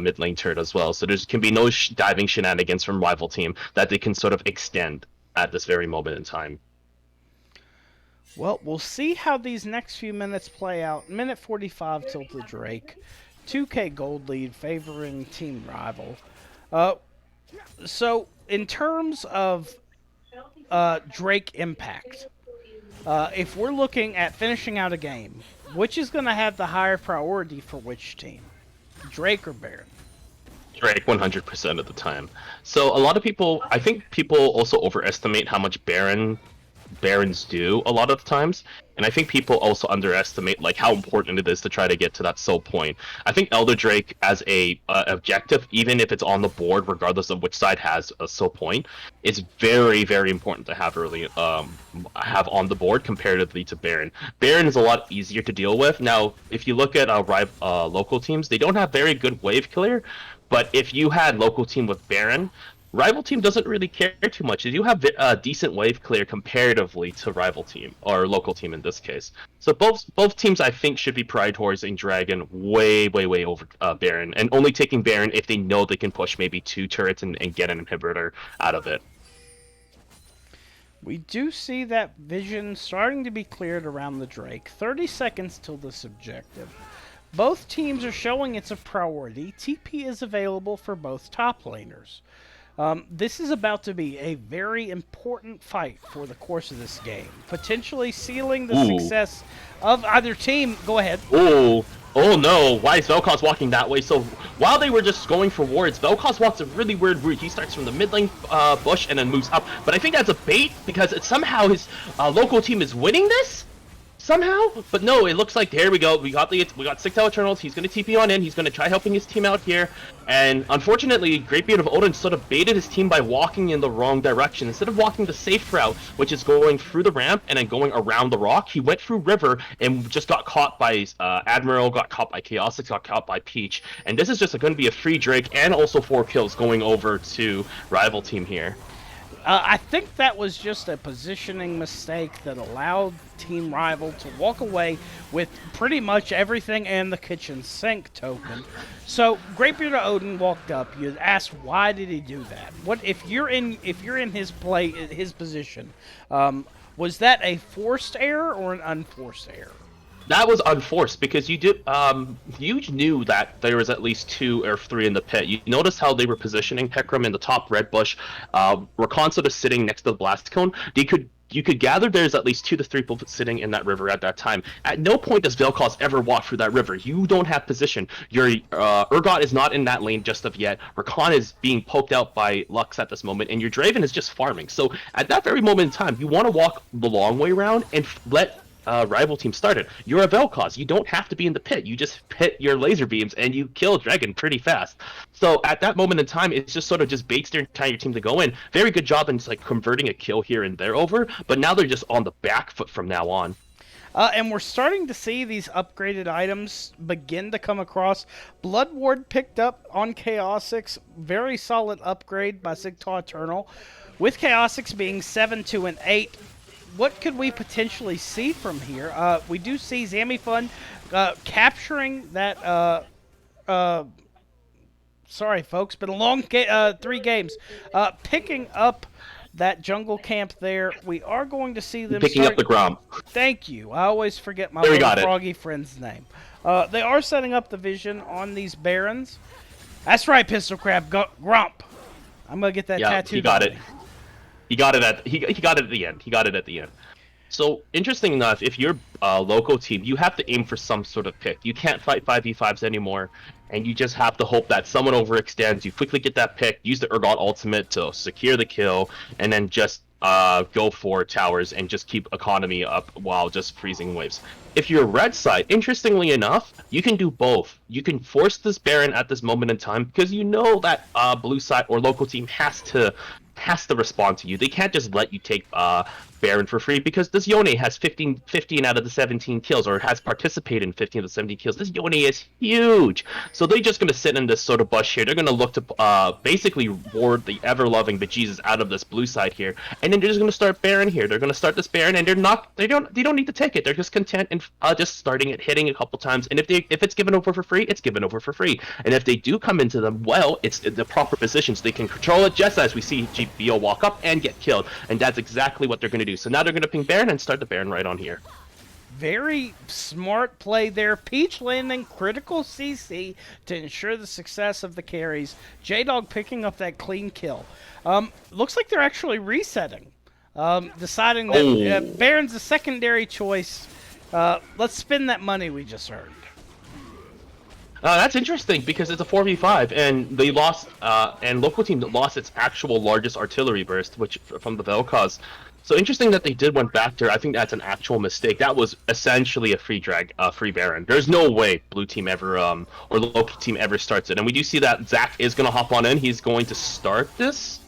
mid lane turret as well. So there can be no diving shenanigans from rival team that they can sort of extend at this very moment in time.
Well, we'll see how these next few minutes play out. Minute 45 till the Drake. 2k gold lead favoring team rival. So in terms of Drake impact, if we're looking at finishing out a game, which is going to have the higher priority for which team? Drake or Baron?
Drake 100% of the time. So a lot of people, I think people also overestimate how much Baron Barons do a lot of the times. And I think people also underestimate like how important it is to try to get to that soul point. I think Elder Drake as a objective, even if it's on the board, regardless of which side has a soul point, is very, very important to have early have on the board comparatively to Baron. Baron is a lot easier to deal with. Now, if you look at local teams, they don't have very good wave clear, but if you had local team with Baron, rival team doesn't really care too much. You have a decent wave clear comparatively to rival team or local team in this case. So both teams I think should be prioritizing Dragon way over Baron, and only taking Baron if they know they can push maybe 2 turrets and get an inhibitor out of it.
We do see that vision starting to be cleared around the Drake. 30 seconds till this objective. Both teams are showing it's a priority. TP is available for both top laners. This is about to be a very important fight for the course of this game, potentially sealing the success of either team. Go ahead.
Oh no, why is Vel'Koz walking that way? So while they were just going for wards, Vel'Koz walks a really weird route. He starts from the mid lane bush and then moves up. But I think that's a bait because somehow his local team is winning this? Somehow, but no, it looks like here we go. We got 6 Eternals. He's gonna TP on in. He's gonna try helping his team out here, and unfortunately, Greatbeard of Odin sort of baited his team by walking in the wrong direction. Instead of walking the safe route, which is going through the ramp and then going around the rock, he went through river and just got caught by Admiral, got caught by Chaosix, got caught by Peach, and this is just going to be a free Drake and also 4 kills going over to rival team here.
I think that was just a positioning mistake that allowed Team Rival to walk away with pretty much everything and the kitchen sink token. So Greatbeard of Odin walked up. You asked why did he do that? What if you're in his position? Was that a forced error or an unforced error?
That was unforced because you knew that there was at least 2 or 3 in the pit. You notice how they were positioning Hecarim in the top red bush, Rakan sort of sitting next to the blast cone. You could gather there's at least 2 to 3 people sitting in that river at that time. At no point does Vel'Koz ever walk through that river. You don't have position. Your Urgot is not in that lane just of yet. Rakan is being poked out by Lux at this moment, and your Draven is just farming. So at that very moment in time, you want to walk the long way around and let rival team started. You're a Vel'Koz. You don't have to be in the pit. You just hit your laser beams and you kill Dragon pretty fast. So at that moment in time, it's just sort of just baits their entire team to go in. Very good job in like converting a kill here and there over, but now they're just on the back foot from now on.
And we're starting to see these upgraded items begin to come across. Blood Ward picked up on Chaosix. Very solid upgrade by Sigtal Eternal. With Chaosix being 7, 2, and 8, what could we potentially see from here? We do see Zamifun capturing that. Sorry, folks, been a long 3 games. Picking up that jungle camp there. We are going to see them
picking up the Gromp.
Thank you. I always forget my little froggy friend's name. They are setting up the vision on these barons. That's right, Pistol Crab. Gromp. I'm gonna get that tattooed.
He got it. He got it at the end. He got it at the end. So interesting enough, if you're a local team, you have to aim for some sort of pick. You can't fight 5v5s anymore, and you just have to hope that someone overextends. You quickly get that pick, use the Urgot ultimate to secure the kill, and then just go for towers and just keep economy up while just freezing waves. If you're red side, interestingly enough, you can do both. You can force this Baron at this moment in time because you know that blue side or local team has to respond to you. They can't just let you take Baron for free because this Yone has 15 out of the 17 kills, or has participated in 15 of the 17 kills. This Yone is huge. So they're just going to sit in this sort of bush here. They're going to look to basically ward the ever-loving bejesus out of this blue side here. And then they're just going to start Baron here. They're going to start this Baron, and they don't need to take it. They're just content and just starting it, hitting a couple times. And if it's given over for free, it's given over for free. And if they do come into them, well, it's the proper positions. They can control it just as we see GBO walk up and get killed. And that's exactly what they're going to do. So now they're going to ping Baron and start the Baron right on here.
Very smart play there. Peach landing critical CC to ensure the success of the carries. J-Dog picking up that clean kill. Looks like they're actually resetting. Deciding that Baron's a secondary choice. Let's spend that money we just earned.
That's interesting because it's a 4v5 and they lost, and local team lost its actual largest artillery burst, which from the Vel'Koz. So interesting that they did went back there. I think that's an actual mistake. That was essentially a free Baron. There's no way blue team ever or local team ever starts it. And we do see that Zach is gonna hop on in. He's going to start this.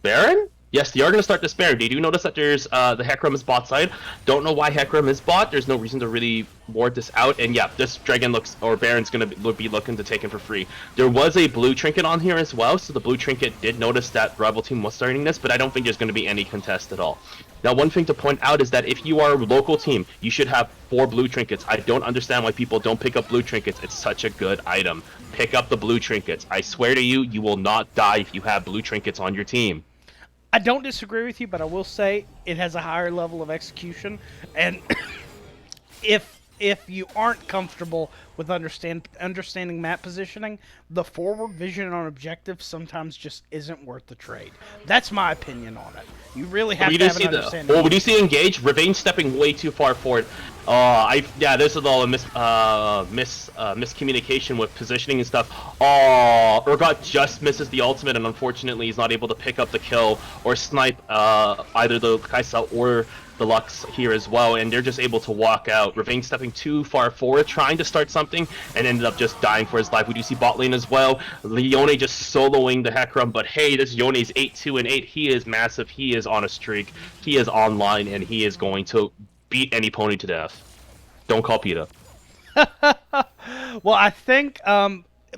Baron? Yes, they are going to start this Baron. They do notice that there's the Hecarim is bot side. Don't know why Hecarim is bot. There's no reason to really ward this out. And yeah, this Dragon or Baron's going to be looking to take him for free. There was a blue trinket on here as well, so the blue trinket did notice that rival team was starting this, but I don't think there's going to be any contest at all. Now, one thing to point out is that if you are a local team, you should have 4 blue trinkets. I don't understand why people don't pick up blue trinkets. It's such a good item. Pick up the blue trinkets. I swear to you, you will not die if you have blue trinkets on your team.
I don't disagree with you, but I will say it has a higher level of execution, and if you aren't comfortable with understanding map positioning, the forward vision on objectives sometimes just isn't worth the trade. That's my opinion on it. You really have to have an understanding.
Well, we do see engage. Ravane stepping way too far forward. This is all a miscommunication with positioning and stuff. Urgot just misses the ultimate, and unfortunately, he's not able to pick up the kill or snipe either the Kaisa or the Lux here as well, and they're just able to walk out. Ravane stepping too far forward, trying to start something, and ended up just dying for his life. We do see bot lane as well. Yone just soloing the Hecarim, but hey, this Yone's 8-2 and 8. He is massive. He is on a streak. He is online, and he is going to beat any pony to death. Don't call PETA.
Well, I think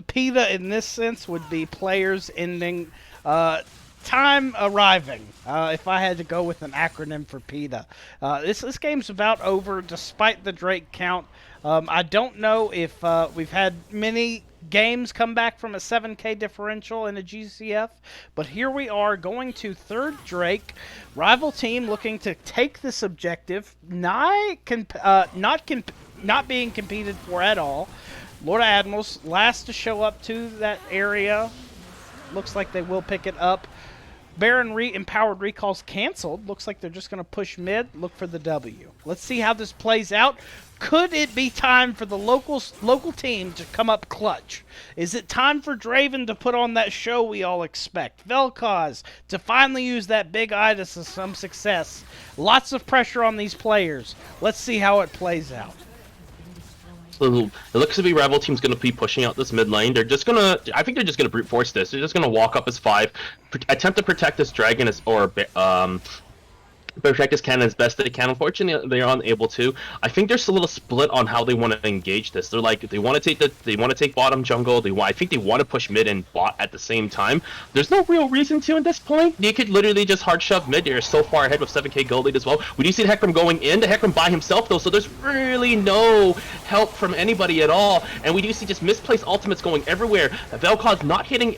PETA in this sense would be players ending time arriving, if I had to go with an acronym for PETA. This game's about over, despite the Drake count. I don't know if we've had many games come back from a 7K differential in a GCF, but here we are going to third Drake. Rival team looking to take this objective, not being competed for at all. Lord of Admirals, last to show up to that area. Looks like they will pick it up. Baron empowered recalls canceled. Looks like they're just going to push mid, look for the W. Let's see how this plays out. Could it be time for the local team to come up clutch? Is it time for Draven to put on that show we all expect? Vel'Koz to finally use that big eye to some success. Lots of pressure on these players. Let's see how it plays out.
So it looks to be rival team's going to be pushing out this mid lane. I think they're just going to brute force this. They're just going to walk up as 5, attempt to protect this dragon protect this cannon as best they can. Unfortunately, they're unable to. I think there's a little split on how they want to engage this. They're like, they want to take bottom jungle. I think they want to push mid and bot at the same time. There's no real reason to at this point. They could literally just hard shove mid. They're so far ahead with 7K gold lead as well. We do see the Hecarim going in. The Hecarim by himself though, so there's really no help from anybody at all. And we do see just misplaced ultimates going everywhere. Vel'Koz not hitting,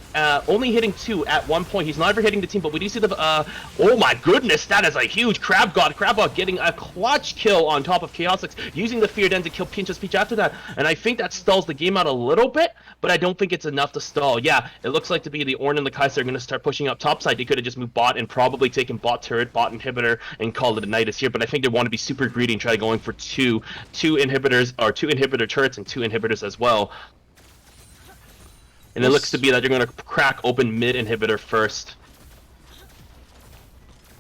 only hitting 2 at one point. He's not ever hitting the team, but we do see the, oh my goodness, that is a huge Crab God getting a clutch kill on top of Chaosix, using the Fear Den to kill Pinch's Peach after that. And I think that stalls the game out a little bit, but I don't think it's enough to stall. Yeah, it looks like to be the Ornn and the Kai'Sa are going to start pushing up topside. They could have just moved bot and probably taken bot turret, bot inhibitor, and called it a night here, but I think they want to be super greedy and try going for two inhibitors, or 2 inhibitor turrets and 2 inhibitors as well. And it looks to be that you're going to crack open mid inhibitor first.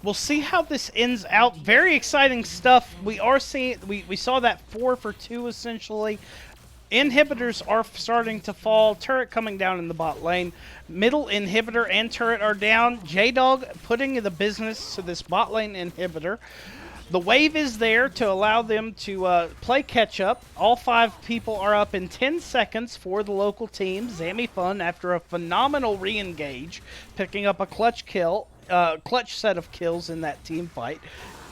We'll see how this ends out. Very exciting stuff. We are seeing, we saw that 4 for 2 essentially. Inhibitors are starting to fall. Turret coming down in the bot lane. Middle inhibitor and turret are down. J-Dog putting the business to this bot lane inhibitor. The wave is there to allow them to play catch-up. All 5 people are up in 10 seconds for the local team. Zammy Fun, after a phenomenal re-engage, picking up a clutch kill. Clutch set of kills in that team fight,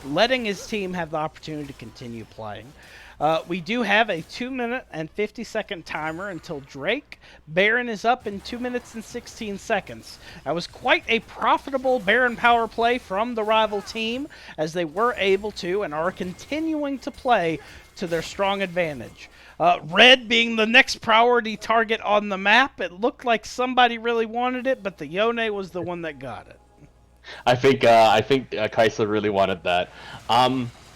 letting his team have the opportunity to continue playing. We do have a 2-minute and 50-second timer until Drake. Baron is up in 2 minutes and 16 seconds. That was quite a profitable Baron power play from the rival team, as they were able to and are continuing to play to their strong advantage. Red being the next priority target on the map. It looked like somebody really wanted it, but the Yone was the one that got it.
I think Kaisa really wanted that.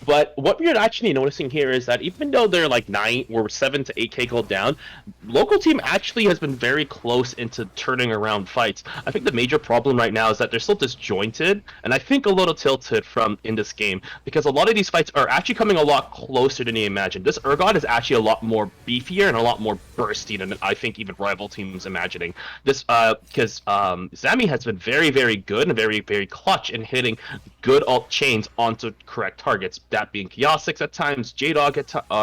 But what we're actually noticing here is that even though they're like 7 to 8k gold down, local team actually has been very close into turning around fights. I think the major problem right now is that they're still disjointed, and I think a little tilted from in this game because a lot of these fights are actually coming a lot closer than you imagine. This Urgot is actually a lot more beefier and a lot more bursty than I think even rival teams imagining. This because Zami has been very very good and very very clutch in hitting good alt chains onto correct targets. That being Chaosix at times, J-Dog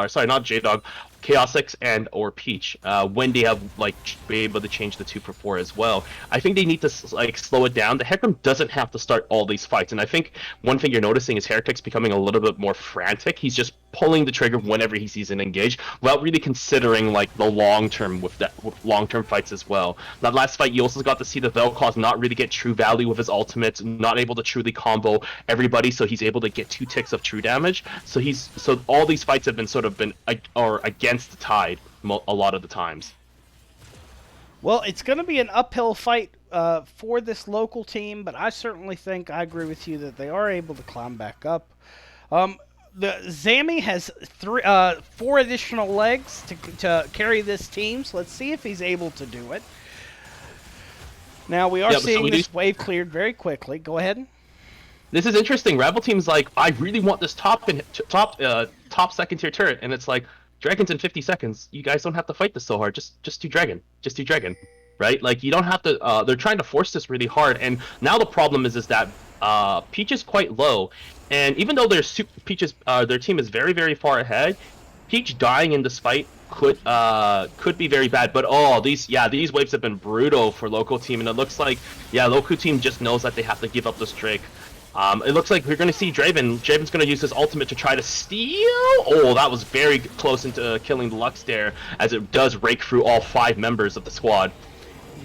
sorry, not J-Dog, Chaosix and or Peach. When they have like be able to change the 2 for 4 as well. I think they need to like slow it down. The Hecarim doesn't have to start all these fights, and I think one thing you're noticing is Heretic's becoming a little bit more frantic. He's just pulling the trigger whenever he sees an engage, without really considering like the long term with long term fights as well. That last fight, you also got to see the Vel'Koz not really get true value with his ultimates, not able to truly combo everybody, so he's able to get 2 ticks of true damage. So all these fights have been or against the tide a lot of the times.
Well, it's going to be an uphill fight for this local team, but I certainly think I agree with you that they are able to climb back up. Um, the Zami has 4 additional legs to carry this team, so let's see if he's able to do it. Now we are seeing this wave cleared very quickly. Go ahead.
This is interesting. Rival team's like, I really want this top second tier turret, and it's like, Dragon's in 50 seconds. You guys don't have to fight this so hard. Just do Dragon. Just do Dragon, right? Like you don't have to. They're trying to force this really hard, and now the problem is that Peach is quite low, and even though their team is very very far ahead, Peach dying in this fight could be very bad. But these waves have been brutal for local team, and it looks like local team just knows that they have to give up this Drake. It looks like we're going to see Draven. Draven's going to use his ultimate to try to steal. Oh, that was very close into killing the Lux there, as it does rake through all 5 members of the squad.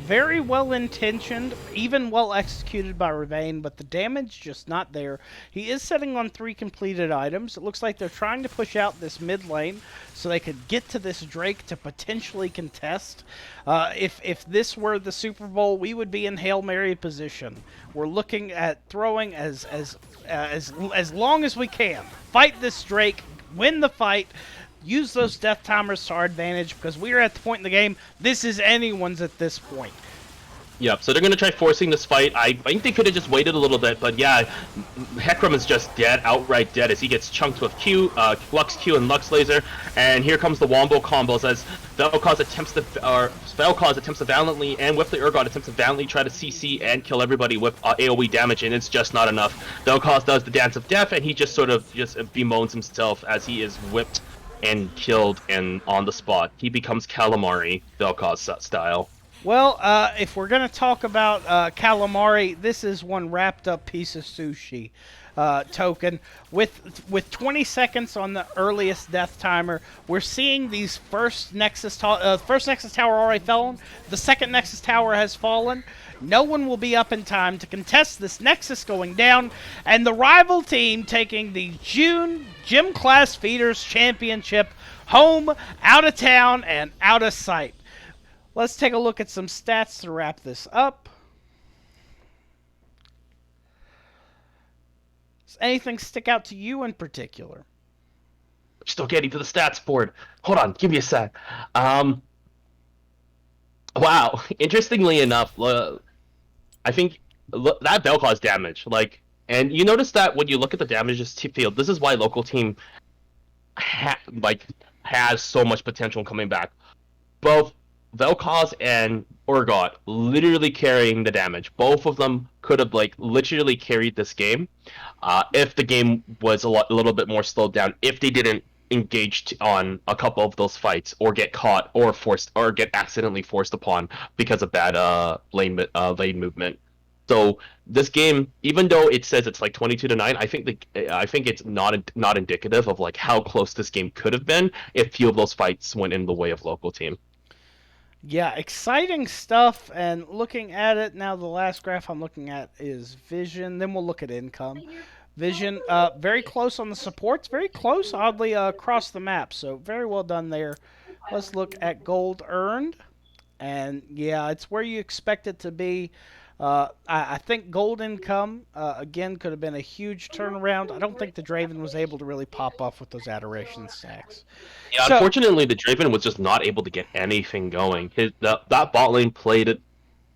Very well intentioned, even well executed by Ravane, but the damage just not there. He is sitting on 3 completed items. It looks like they're trying to push out this mid lane so they could get to this Drake to potentially contest. If this were the Super Bowl, we would be in Hail Mary position. We're looking at throwing as long as we can. Fight this Drake, win the fight. Use those death timers to our advantage because we are at the point in the game. This is anyone's at this point.
Yep, so they're going to try forcing this fight. I think they could have just waited a little bit, but yeah, Hecarim is just dead, outright dead, as he gets chunked with Lux Q and Lux Laser, and here comes the Wombo combos as Vel'Koz attempts to valiantly, and with the Urgot attempts to valiantly try to CC and kill everybody with AoE damage, and it's just not enough. Vel'Koz does the Dance of Death, and he just sort of bemoans himself as he is whipped and killed and on the spot. He becomes calamari, Vel'Koz style.
Well, if we're going to talk about calamari, this is one wrapped up piece of sushi token. With 20 seconds on the earliest death timer, we're seeing these first Nexus Tower already fallen. The second Nexus Tower has fallen. No one will be up in time to contest this Nexus going down, and the rival team taking the June Gym Class Feeders Championship home, out of town, and out of sight. Let's take a look at some stats to wrap this up. Does anything stick out to you in particular?
Still getting to the stats board. Hold on, give me a sec. Wow, interestingly enough, I think that Vel'Koz damage, and you notice that when you look at the damages field, this is why local team has so much potential coming back. Both Vel'Koz and Urgot literally carrying the damage. Both of them could have literally carried this game if the game was a little bit more slowed down. If they didn't engage on a couple of those fights, or get caught, or forced, or get accidentally forced upon because of bad lane movement. So this game, even though it says it's 22-9, I think it's not indicative of how close this game could have been if few of those fights went in the way of local team.
Yeah, exciting stuff, and looking at it now, the last graph I'm looking at is Vision, then we'll look at income. Vision, very close on the supports, very close, oddly, across the map, so very well done there. Let's look at gold earned, and yeah, it's where you expect it to be. I think Gold Income, again, could have been a huge turnaround. I don't think the Draven was able to really pop off with those Adoration stacks.
Yeah,
So,
unfortunately, the Draven was just not able to get anything going. That bot lane played it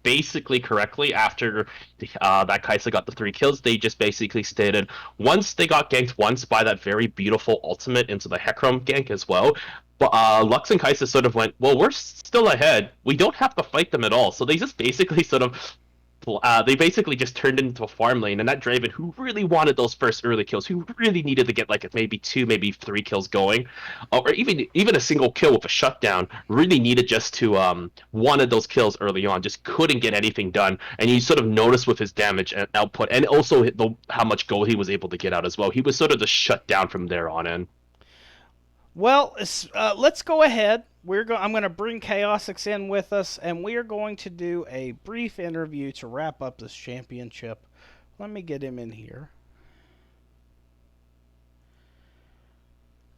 basically correctly after that Kai'Sa got the 3 kills. They just basically stated once they got ganked once by that very beautiful ultimate into the Hecarim gank as well. But Lux and Kai'Sa sort of went, well, we're still ahead. We don't have to fight them at all. So they just basically sort of they basically just turned it into a farm lane, and that Draven, who really wanted those first early kills, who really needed to get like maybe 2, maybe 3 kills going, or even a single kill with a shutdown, really needed just to wanted those kills early on, just couldn't get anything done, and you sort of noticed with his damage and output, and also how much gold he was able to get out as well. He was sort of just shut down from there on in.
well, let's go ahead. I'm going to bring Chaosix in with us, and we are going to do a brief interview to wrap up this championship. Let me get him in here.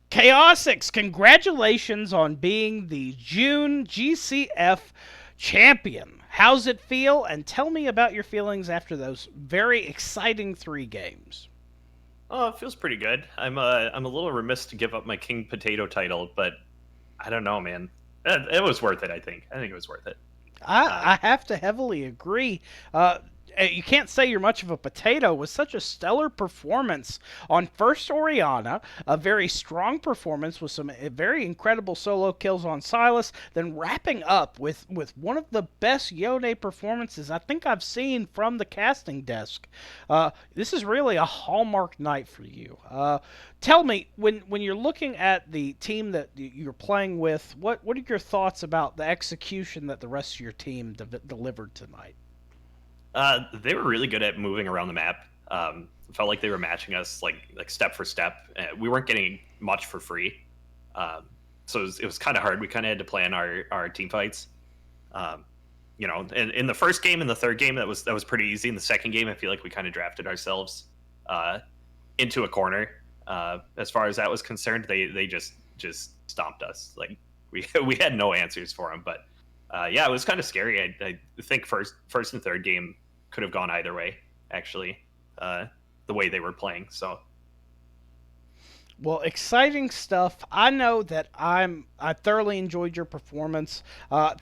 Chaosix, congratulations on being the June GCF champion. How's it feel? And tell me about your feelings after those very exciting 3 games.
Oh, it feels pretty good. I'm a little remiss to give up my King Potato title, but I don't know, man. It was worth it. I think it was worth it.
I have to heavily agree. You can't say you're much of a potato with such a stellar performance on first Oriana, a very strong performance with some very incredible solo kills on Silas, then wrapping up with one of the best Yone performances I think I've seen from the casting desk. This is really a hallmark night for you. Tell me, when you're looking at the team that you're playing with, what are your thoughts about the execution that the rest of your team delivered tonight?
They were really good at moving around the map. Felt like they were matching us like step for step. We weren't getting much for free, so it was kind of hard. We kind of had to plan our team fights. In the first game and the third game, that was pretty easy. In the second game, I feel like we kind of drafted ourselves into a corner. As far as that was concerned, they just stomped us. Like we had no answers for them. But yeah, it was kind of scary. I think first and third game could have gone either way, actually, the way they were playing. So,
well, exciting stuff. I know that I thoroughly enjoyed your performance.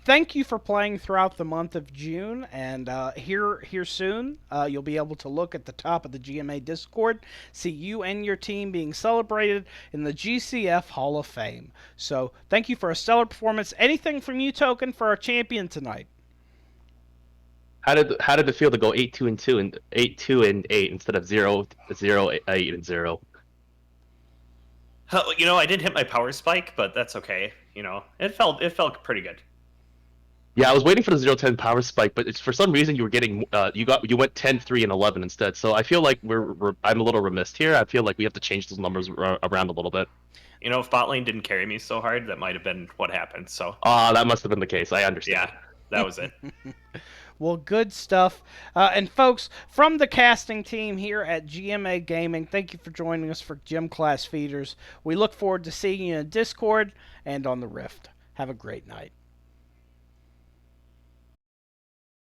Thank you for playing throughout the month of June, and here soon you'll be able to look at the top of the GMA Discord, see you and your team being celebrated in the GCF Hall of Fame. So, thank you for a stellar performance. Anything from you, Token, for our champion tonight?
How did it feel to go 8-2-2 and 8-2-8 instead of 0-0-8-0?
I didn't hit my power spike, but that's okay. It felt pretty good.
Yeah, I was waiting for the 0-10 power spike, but for some reason you were getting you went 10-3 and 11 instead. So I feel like I'm a little remiss here. I feel like we have to change those numbers around a little bit.
If bot lane didn't carry me so hard, that might have been what happened. So
that must have been the case. I understand.
yeah, that was it.
Well, good stuff. And folks, from the casting team here at GMA Gaming, thank you for joining us for Gym Class Feeders. We look forward to seeing you in Discord and on the Rift. Have a great night.